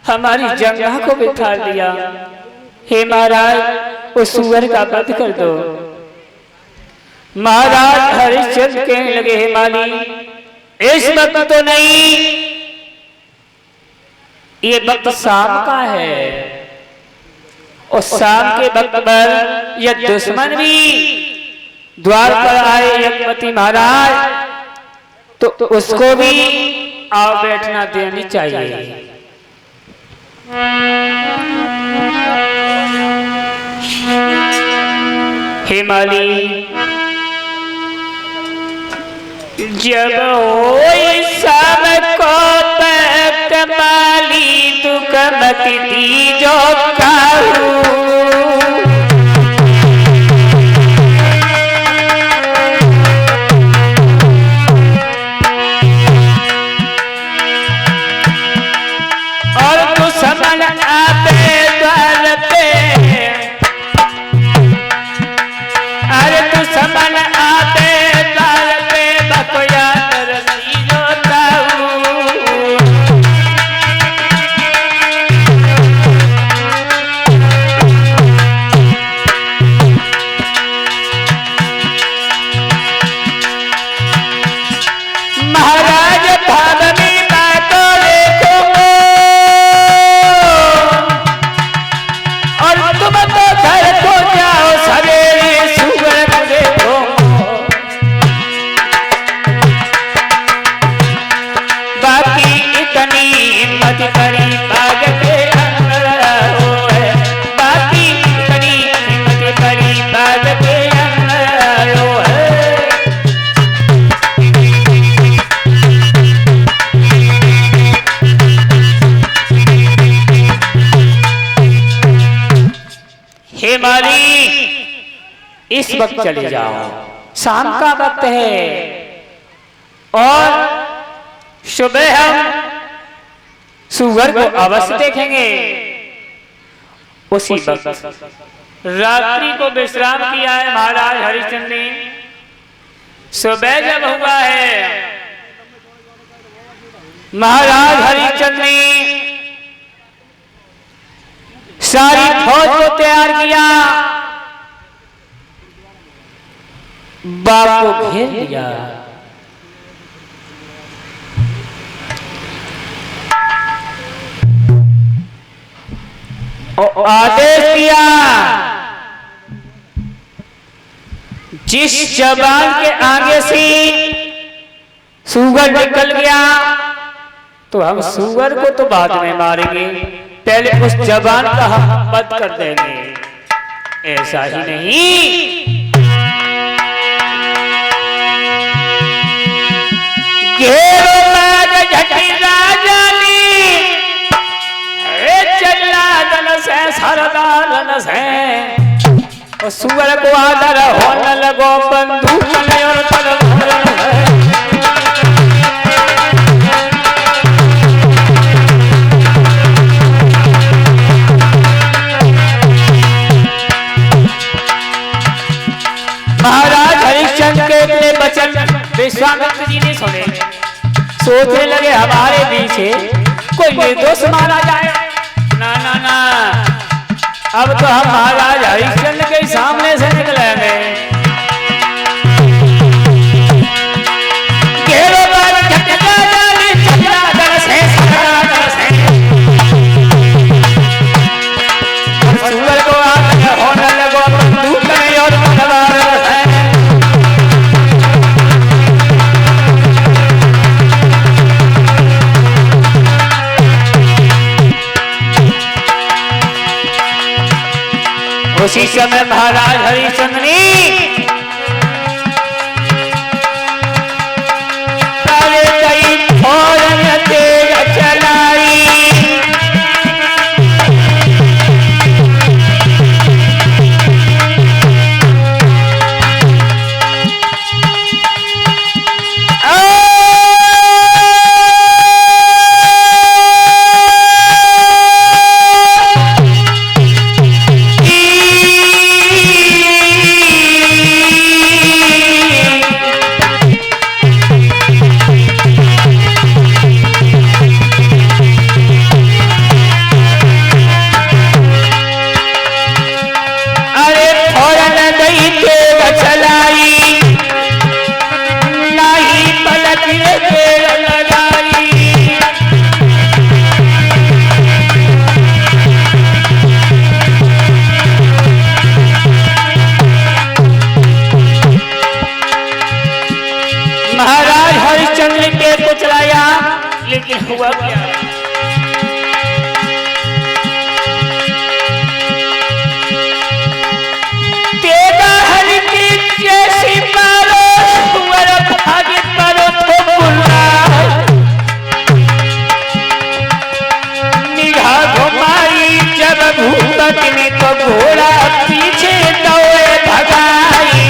हमारी जंगा को बिठा लिया। हे महाराज उस सुअर का वध कर दो। महाराज हरिश्चंद्र कहने लगे, हे माली इस वक्त तो नहीं, ये वक्त शाम का है और शाम के वक्त पर यह दुश्मन भी द्वार पर आए यज्ञपति महाराज तो उसको भी आओ बैठना देनी चाहिए। हे माली जब होई शाम को तक माली दुख मत दीजो काहू। इस वक्त चले जाओ, शाम का वक्त है और सुबह हम सुअर को अवश्य देखेंगे। उसी वक्त रात्रि को विश्राम किया है महाराज हरिश्चंद्र ने। सुबह जब हुआ है महाराज हरिश्चंद्र ने सारी फौज को तैयार किया, बाग को घेर लिया। और आदेश दिया जिस जवान के आगे से सुअर निकल गया तो हम सुअर को तो बाद में मारेंगे, पहले उस जवान का हम वध कर देंगे। ऐसा ही नहीं, घेरो बाग झटी राजानी, चला दल से सरदारन से, और सुअर को आदर होने लगो बंदूक ले और तलवार है। महाराज हरिश्चंद्र के वचन विश्वामित्र जी ने सुने, सोचने लगे हमारे पीछे कोई निर्दोष मारा जाए। ना ना ना, अब तो हम महाराज हरिश्चंद्र के सामने से निकलेंगे। सुअर को आकर होने लगो बंदूक में और तलवार है। उसी समय महाराज हरिश्चंद्र ने तेज चलाई, हुआ क्या? तेरा हरि की जैसी मारो सुअर भागे परो तो बुलाए, निगाह घुमाई जब भूपत ने तो घोड़ा पीछे दौड़े भगाई।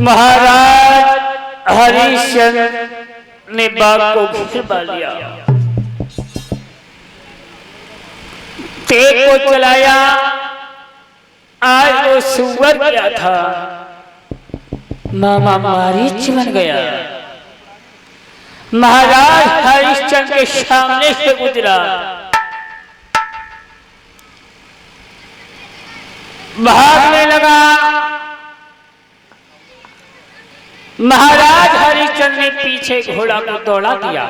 महाराज हरिश्चंद्र ने बाघ को घुमा लिया, तेग को चलाया। आज वो सुअर क्या था, मामा मारीच बन गया। महाराज हरिश्चंद्र के सामने से गुजरा, भागने लगा। महाराज हरिश्चंद्र ने पीछे घोड़ा को दौड़ा दिया।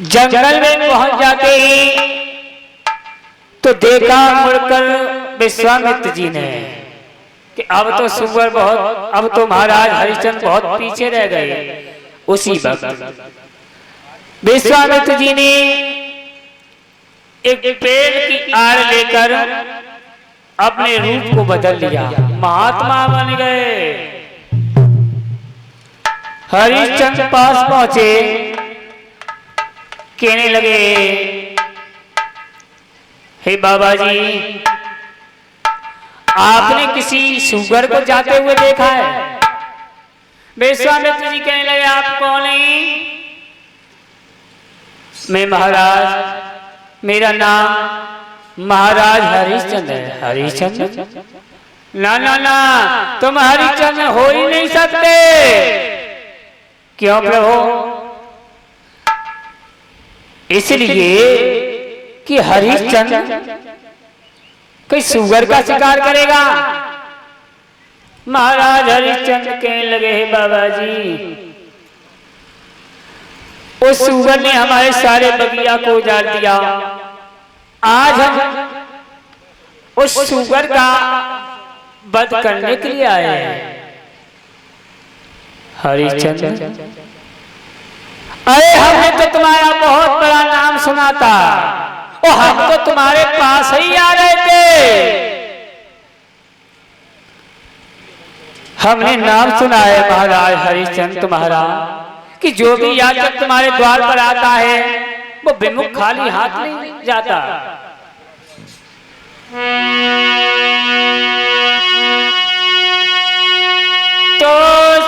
जंगल में पहुंच जाते ही तो देखा मुड़कर विश्वामित्र जी ने कि अब तो सुअर बहुत, अब तो महाराज हरिश्चंद्र बहुत पीछे रह गए। उसी वक्त विश्वामित्र जी ने एक पेड़ की आड़ लेकर अपने रूप को बदल लिया, महात्मा बन गए। हरिश्चंद्र पास पहुंचे, कहने लगे, हे बाबा जी, आपने किसी सुअर को जाते हुए देखा है? विश्वामित्र जी कहने लगे, आप कौन हैं? मैं महाराज, मेरा नाम महाराज हरिश्चंद्र है। हरिश्चंद्र? ना ना ना, तुम हरिश्चंद्र हो ही नहीं सकते। क्यों प्रभु? इसलिए कि हरिश्चंद्र कोई सुअर का शिकार करेगा। महाराज हरिश्चंद्र कहने लगे, हे बाबा जी, उस सुअर ने हमारे सारे बगिया को उजाड़ दिया। आज हम उस सुअर का वध करने के लिए आए हैं। हरिश्चंद्र, अरे हमने तो तुम्हारा बहुत बड़ा नाम सुना था और हम तो तुम्हारे पास ही आ रहे थे। हमने नाम सुना है महाराज हरिश्चंद्र तुम्हारा, कि जो भी याचक तुम्हारे द्वार पर आता है वो विमुख खाली हाथ नहीं जाता। तो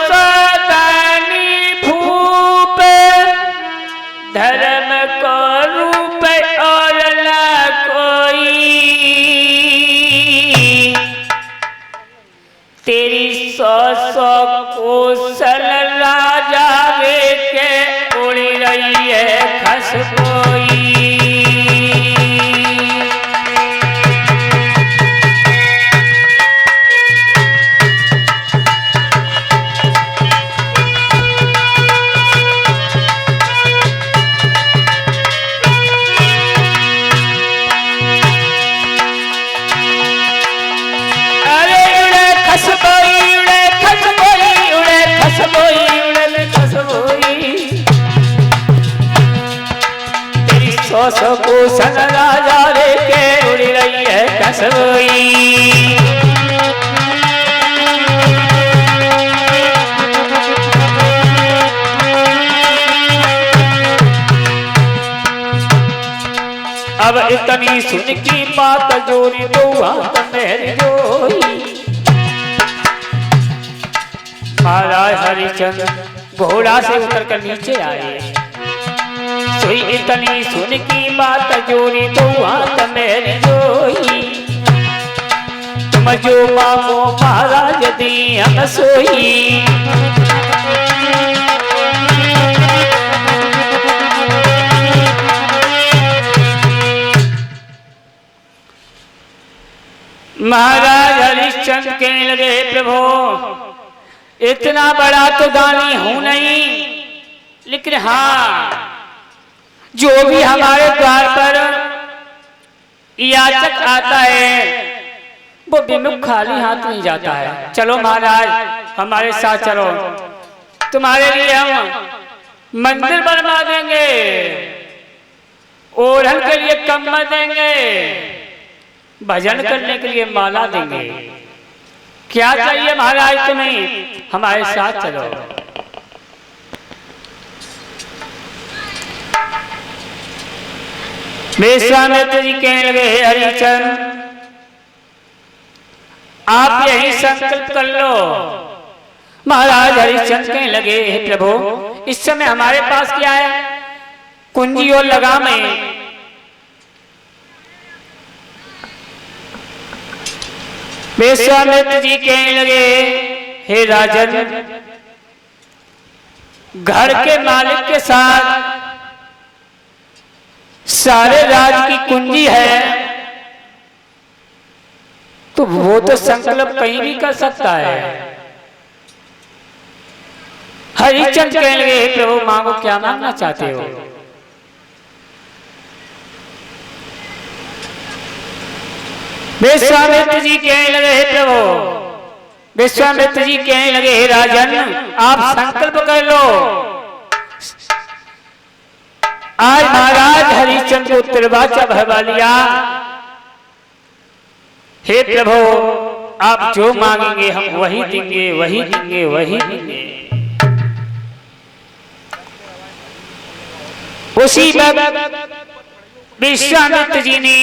सदानी भूप धर्म को रूप और न कोई, तेरी 100 कोसल राजा वे के उड़ रही है खसकोई। को सन राजा लेके उड़ रही है कसोई। अब इतनी सुन की बात जोरी दो हाथ मेरी जोई, महाराज हरिश्चंद्र घोड़ा से उतरकर नीचे आए। सोई इतनी सुन की बात जोरी तो हाथ मेरी जोई, तुम जो मांगो महाराज दी हम सोई। महाराज हरिश्चंद्र कहने लगे प्रभु इतना बड़ा तो दानी हूं नहीं, लेकिन हाँ जो भी हमारे द्वार पर याचक आता है वो विमुख खाली हाथ नहीं जाता है। चलो महाराज हमारे साथ चलो, तुम्हारे लिए हम मंदिर बनवा देंगे, ओढ़न के लिए कम्बल देंगे, भजन करने के लिए माला देंगे। क्या चाहिए महाराज तुम्हें? हमारे साथ चलो। विश्वामित्र जी कहने लगे हे हरिश्चंद्र आप यही संकल्प कर लो। महाराज हरिश्चंद्र कहने लगे हे प्रभु इस समय हमारे पास क्या है? कुंजी और लगामें। विश्वामित्र जी कहने लगे हे राजन घर के मालिक के साथ सारे राज की कुंजी है तो वो तो संकल्प कहीं भी कर सकता है। हरिश्चंद्र कहने लगे हे प्रभु मांगो क्या मांगना चाहते हो? विश्वामित्र जी कहने लगे हे प्रभु, विश्वामित्र जी कहने लगे हे राजन आप संकल्प कर लो। आज महाराज हरिश्चंद्र को उत्तरवाचा भरवा लिया। हे प्रभु आप जो मांगेंगे हम वही देंगे, वही देंगे, वही देंगे। उसी वक्त विश्वामित्र जी ने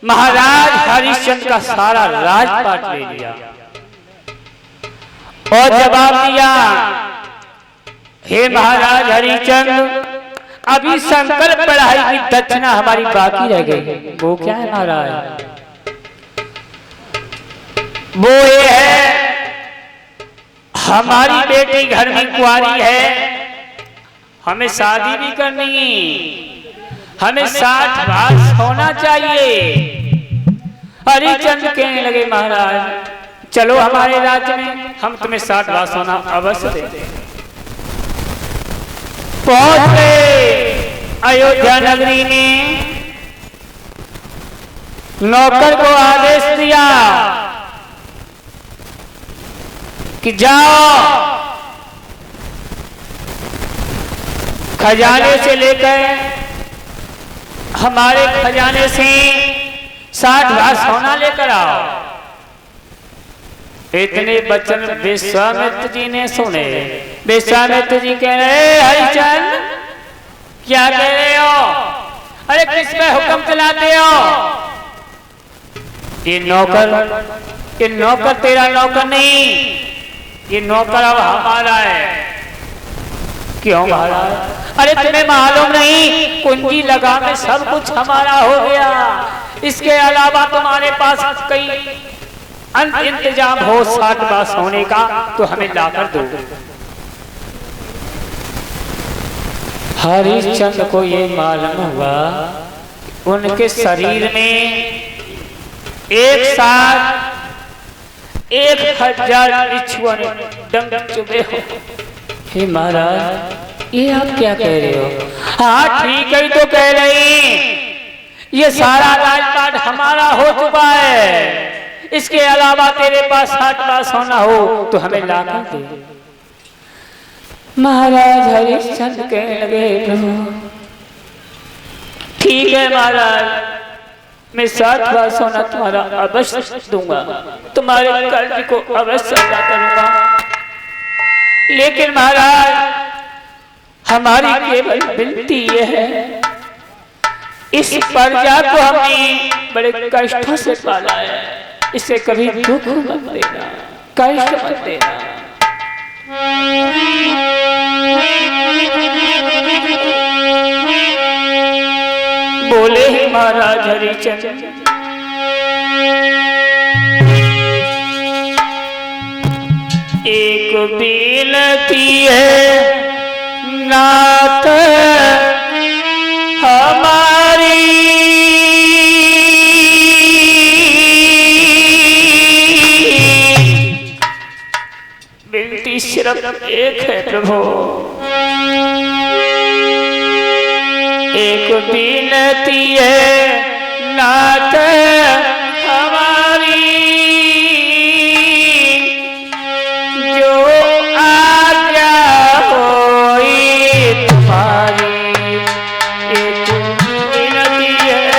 महाराज हरिश्चंद्र का सारा राजपाट ले लिया और जवाब दिया हे महाराज हरिश्चंद्र अभी संकल्प पढ़ाई की दक्षिणा हमारी बाकी रह गई। वो क्या है महाराज? वो ये है हमारी बेटी घर में कुंवारी है, हमें शादी भी करनी, हमें 60 भाग होना चाहिए। हरिश्चंद्र कहने लगे महाराज चलो हमारे राज्य में हम तुम्हें 60 भाग सोना अवश्य देंगे। पहुंच गए अयोध्या नगरी में, नौकर को आदेश दिया कि जाओ खजाने से लेकर हमारे खजाने से 60 भाग सोना लेकर आओ। इतने वचन विश्वामित्र जी ने सुने। विश्वामित्र जी कह रहे हरिश्चंद्र क्या कह रहे हो? अरे किस पे हुक्म चलाते हो? ये नौकर तेरा नौकर नहीं, ये नौकर अब हमारा है। क्यों महाराज? अरे तुम्हें मालूम नहीं कुंजी लगा में सब कुछ हमारा हो गया, इसके अलावा तुम्हारे पास कई इंतजाम हो 60 भाग सोने का तो हमें लाकर दो। हरिश्चंद्र को ये मालूम हुआ उनके शरीर में एक साथ 1000 बिच्छुओं ने डंक चुभे हो। हे महाराज ये आप क्या कह रहे हो? हाँ ठीक है तो कह रही, ये सारा राजपाट हमारा हो चुका है, इसके अलावा तेरे पास 60 भाग सोना हो तो हमें लाकर दे। महाराज हरिश्चंद्र कहने लगे प्रभु ठीक है महाराज मैं 60 भाग सोना तुम्हारा अवश्य दूंगा, तुम्हारे कर्ज को अवश्य अदा करूंगा। लेकिन महाराज हमारी केवल विनती यह है इस प्रजा को हमने बड़े कष्टों से पाला है, इसे कभी दुख मत देना, कष्ट मत देना। बोले ही महाराज हरिचंद, एक बिनती है नाथ हमारी, बिनती सिर्फ एक है प्रभु, एक बिनती है नाथ हमारी, जो आज्ञा होई तुम्हारी, एक बिनती है।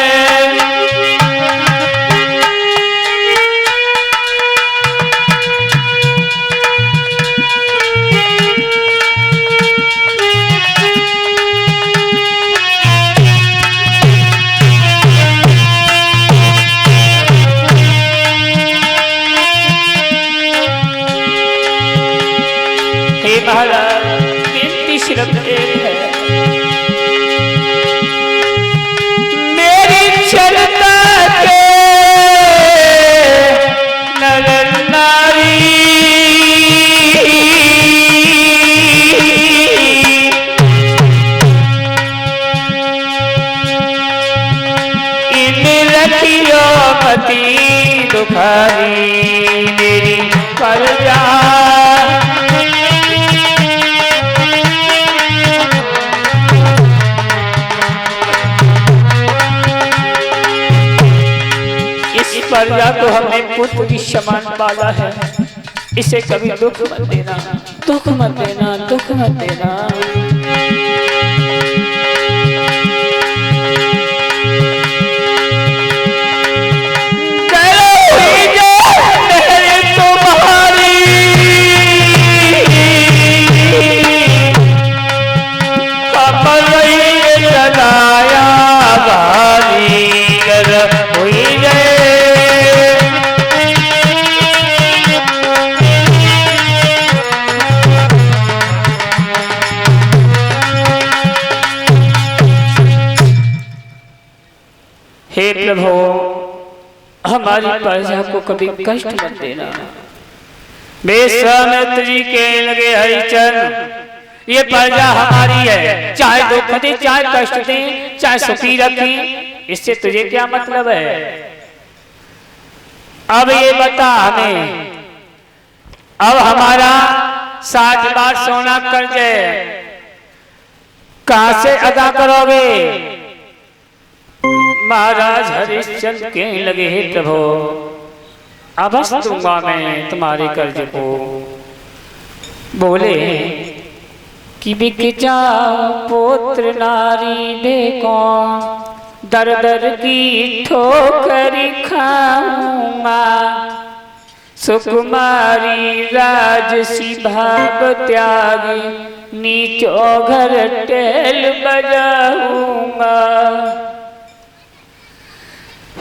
महाराज बिनती सिर्फ एक है, मेरी चलता के नर नारी, इन रखियो पति दुखारी, मेरी प्रजा प्रजा को हमने पुत्र की समान पाला है, इसे कभी दुख मत देना, दुख मत देना, दुख मत देना। हे प्रभु, हमारी प्रजा को कभी कष्ट मत देना। विश्वामित्र जी कहने लगे हरिचंद, ये प्रजा हमारी है, चाहे दुख दे, चाहे कष्ट दे, चाहे सुखी रखे, इससे तुझे क्या मतलब है? अब ये बता हमें, अब हमारा 7 बार सोना कर्ज है, कहां से अदा करोगे? महाराज हरिश्चंद्र कहने लगे, हे प्रभु, अवश्य दूंगा मैं तुम्हारे कर्ज को। बोले कि बिक जाओ पुत्र नारी देखो, दर दर की ठोकर खाऊंगा, सुकुमारी राजसी भाव त्यागी, नीचो घर टेल बजाऊंगा,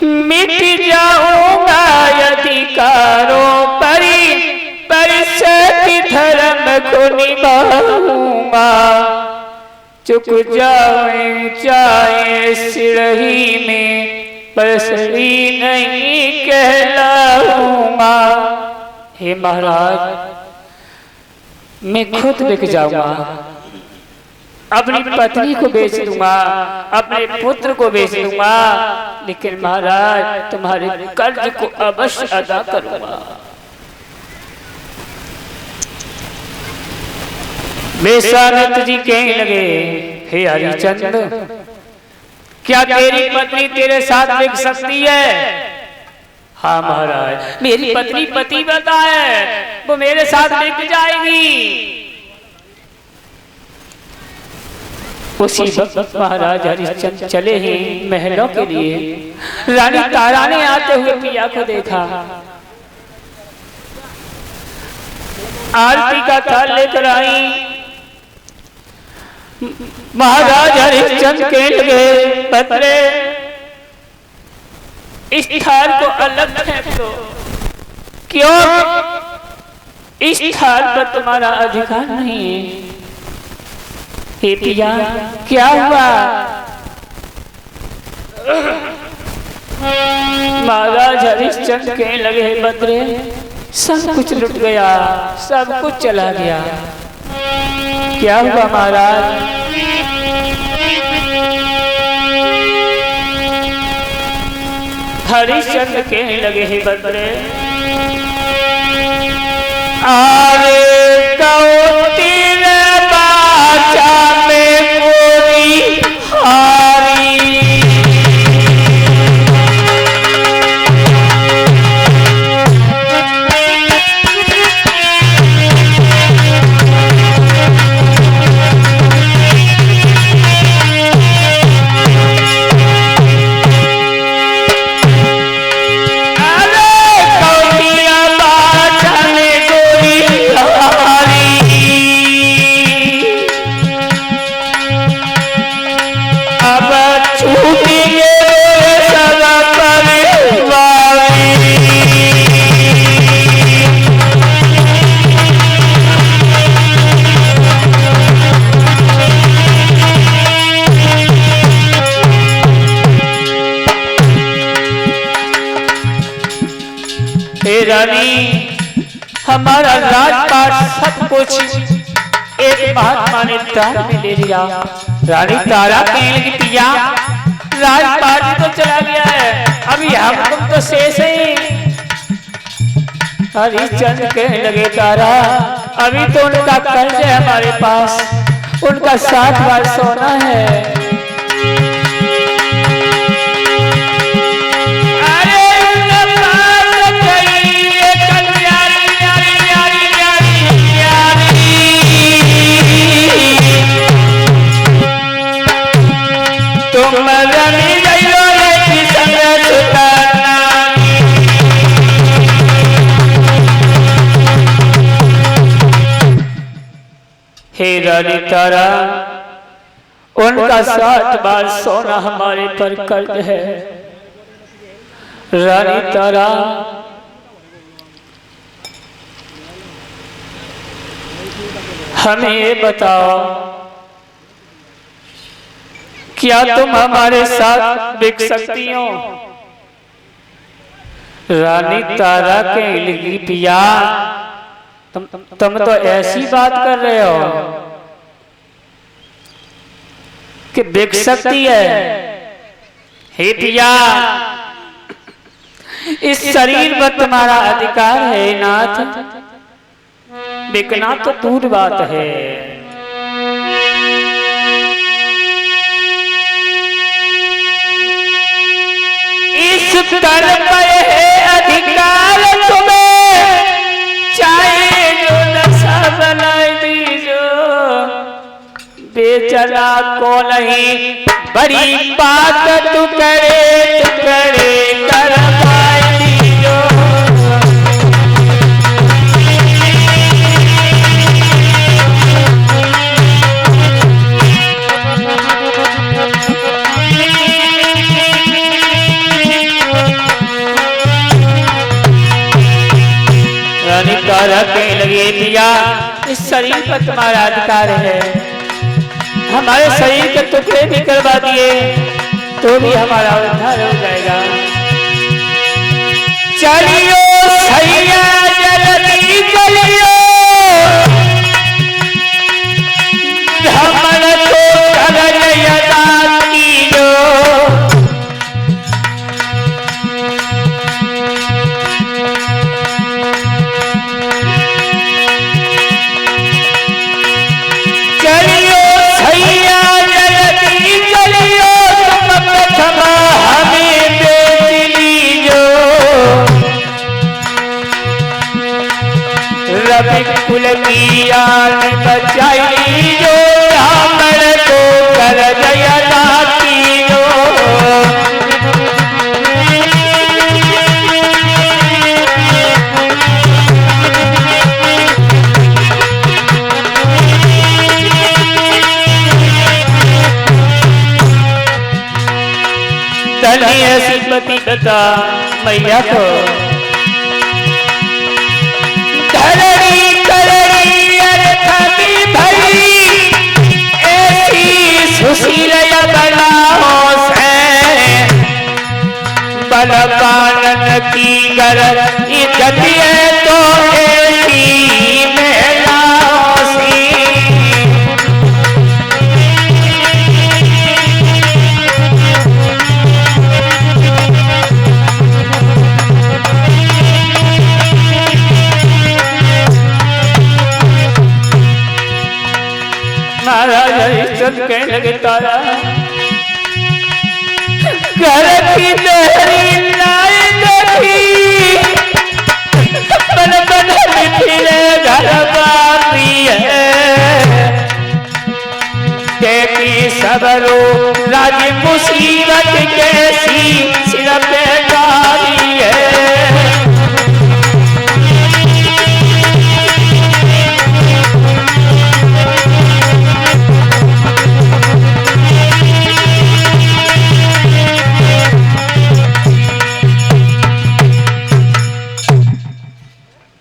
मिट जाऊंगा अधिकारों परी, परिषद धर्म को निभाऊंगा, चुक जाऊं चाहे सिरही में, परसरी नहीं कहलाऊंगा। हे महाराज, मैं खुद बिक जाऊंगा, अपनी पत्नी को बेच दूंगा, अपने पुत्र को बेच दूंगा, लेकिन महाराज तुम्हारे कर्ज को अवश्य अदा करूंगा। विश्वामित्र जी कहने लगे, हे हरिचंद्र, क्या तेरी पत्नी तेरे साथ बिक सकती है? हाँ महाराज, मेरी पत्नी पतिव्रता है, वो मेरे साथ बिक जाएगी। उसी वक्त महाराज हरिश्चंद्र चले ही महलों के लिए। रानी तारा ने आते हुए पिया को देखा, आरती का थाल लेकर आई। महाराज हरिश्चंद्र कहने लगे, पत्रे इस थाल को अलग फेंक दो। क्यों? इस स्थान पर तुम्हारा अधिकार नहीं है। हे पिया, क्या हुआ? महाराज हरिश्चंद्र कहने लगे, बद्रे सब कुछ लुट गया, सब कुछ चला गया। क्या हुआ महाराज? हरिश्चंद्र कहने लगे, हे बद्रे, आरे कौटिल बाचा में गोरी हारी, हमारा राजपाट सब कुछ एक महात्मा ने दान में ले लिया। रानी तारा कहने लगी, पिया राजपाट तो चला गया है, अभी हम तुम तो शेष हैं। हरिश्चंद्र कहने लगे, तारा अभी तो उनका कर्ज है हमारे पास, उनका 60 बार सोना है। हे रानी तारा, उनका 60 बार सोना हमारे पर कर्ज है। रानी तारा, हमें ये बताओ, क्या तुम हमारे साथ बिक सकती हो? रानी तारा के लिए, पिया तुम तो ऐसी बात कर रहे हो कि बिक सकती है। हे पिया, इस शरीर पर तुम्हारा अधिकार है नाथ, बिकना तो दूर बात है। इस तन पर है अधिकार तुम्हें, चाहे जो नशा बनाए दीजो, बेचला को नहीं बड़ी बात तू करे करवाए दीजो। रानी तारा कहने लगी, पिया इस शरीर पर तुम्हारा अधिकार है, हमारे शरीर के टुकड़े भी करवा दिए तो भी हमारा उद्धार हो जाएगा। चलियो सैया जल्दी चलियो, हमन तो कर यदा कीजो। कुल की आन बचाई जो, हमर को कर जया दाती जो। धन्य श्रीमती दत्ता मैया को धरणी पालन की गर इज्जत है तो ऐसी महिलाओं सी। महाराज हरिश्चंद्र कहने लगे तारा घर की लहरी लाई देखी बन बन मिथिले घर बाती है देखी सबरो राज मुसीबत कैसी सिर पे डाली है।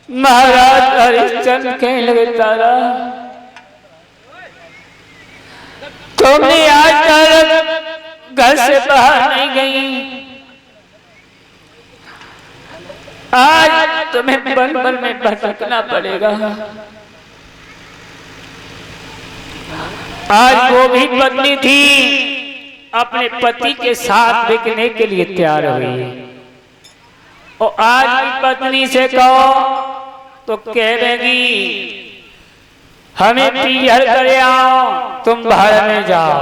महाराज हरिश्चंद्र कहने लगे तारा तुमने आज तक घर से बाहर नहीं गई, आज तुम्हें बन बन में भटकना पड़ेगा। आज वो भी पत्नी थी अपने पति के साथ बिकने के लिए तैयार हुई और आज की पत्नी से कहो तो कह देगी हमें पीहर करे आओ तुम बाहर में जाओ।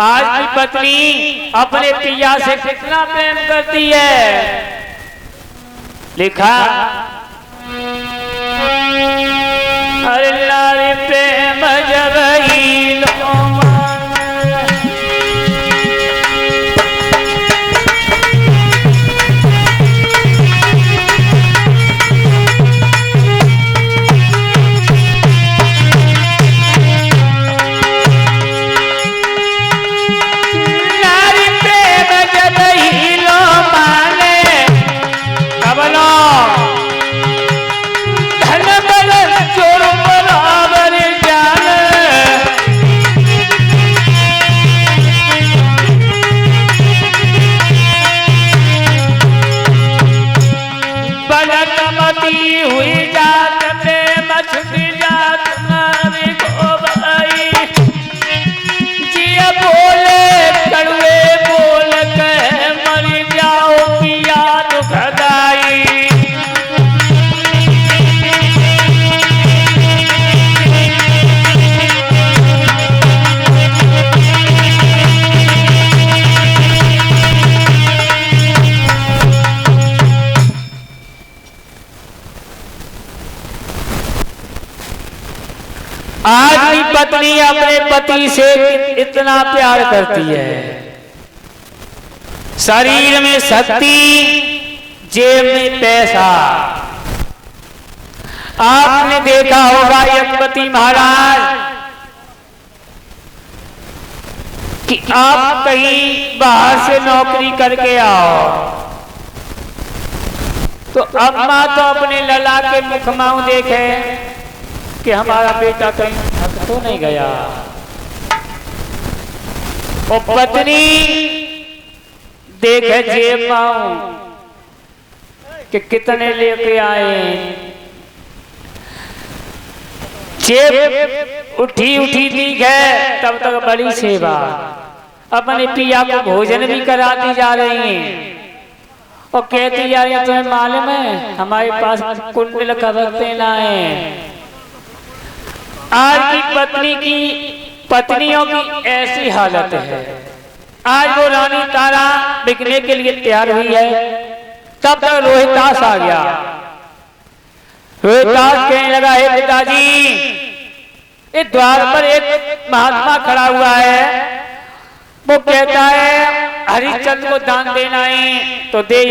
आज की पत्नी अपने पिया से कितना प्रेम करती है। लिखा अरे लारे प्रेम जब ही लो आज भी पत्नी अपने पति से इतना प्यार करती है। शरीर में शक्ति, जेब में पैसा। आपने देखा होगा यज्ञपति महाराज कि आप कहीं बाहर से नौकरी करके आओ तो अम्मा तो अपने लला के मुखमाऊ देखे कि हमारा बेटा कहीं थक तो नहीं गया। और पत्नी देखे जेब माऊ कि कितने लेके आए। जेब उठी उठी दी है तब तक बड़ी सेवा अपने पिया को भोजन भी कराती जा रही हैं और कहती जा रही है तुम्हें मालूम है हमारे पास कुंडल खबरते ना है। आज की पत्नियों की ऐसी हालत है। आज वो रानी तारा बिकने के लिए तैयार हुई है तब तक रोहितास आ गया। रोहितास कहने लगा हे पिताजी इस द्वार पर एक महात्मा खड़ा हुआ है वो कहता है हरिश्चंद्र को दान देना है तो दे